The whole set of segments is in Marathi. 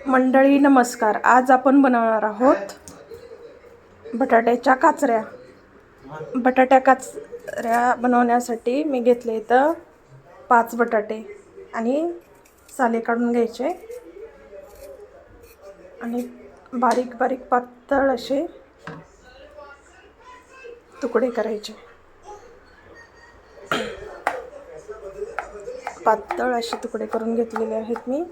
मंडळी नमस्कार. आज आपण बनवणार आहोत बटाट्याच्या काचऱ्या. बटाट्या काचऱ्या बनवण्यासाठी मी घेतले इथं 5 बटाटे आणि साले काढून घ्यायचे आणि बारीक बारीक पातळ असे तुकडे करायचे. पातळ असे तुकडे करून घेतलेले आहेत मी.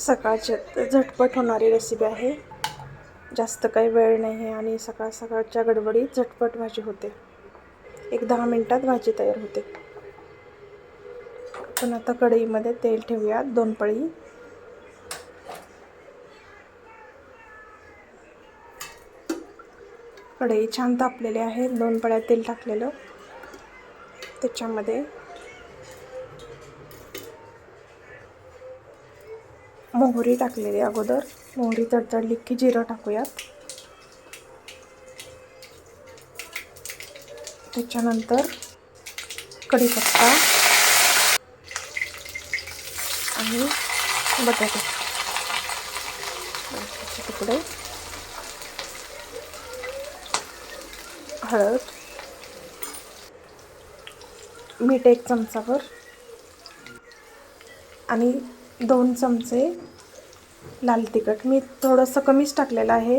सकाळची झटपट होणारी रेसिपी आहे. जास्त काही वेळ नाही आहे आणि सकाळच्या गडबडीत झटपट भाजी होते. 10 मिनिटात भाजी तयार होते. पण आता कढईमध्ये तेल ठेवूयात 2 पळी. कढई छान तापलेली आहे. 2 पळ्या तेल टाकलेलं. त्याच्यामध्ये मोहरी टाकलेली. अगोदर मोहरी तडतडली की जिरं टाकूयात. त्याच्यानंतर कढीपत्ता आणि बटाटे तुकडे, हळद, मीठ 1 चमचाभर आणि 2 चमचे लाल तिखट. मी थोडंसं कमीच टाकलेलं आहे.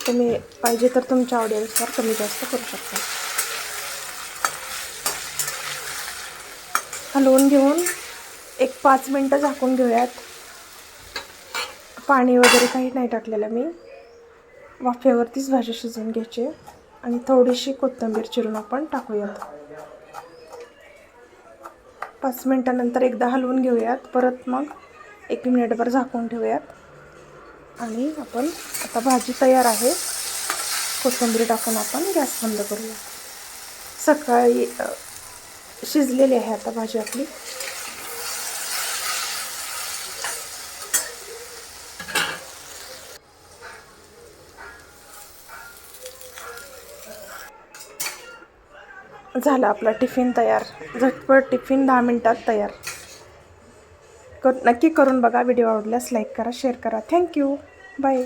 तुम्ही पाहिजे तर तुमच्या आवडीनुसार कमी जास्त करू शकता. हलवून घेऊन 5 मिनटं झाकून घेऊयात. पाणी वगैरे काही नाही टाकलेलं मी. वाफेवरतीच भाजी शिजवून घ्यायची आणि थोडीशी कोथिंबीर चिरून आपण टाकूयात. 5 मिनटानंतर एकदा हलवून घेऊयात. परत मग 1 मिनिटभर झाकून ठेवूयात आणि आपण आता भाजी तयार आहे. कोथिंबीर टाकून आपण गॅस बंद करूया. सकाळी शिजलेली आहे आता भाजी आपली. झाला आपला टिफिन तयार. झटपट टिफिन 10 मिनिटात तयार. नक्की करून बघा. व्हिडिओ आवडल्यास लाईक करा, शेअर करा. थँक्यू. बाय.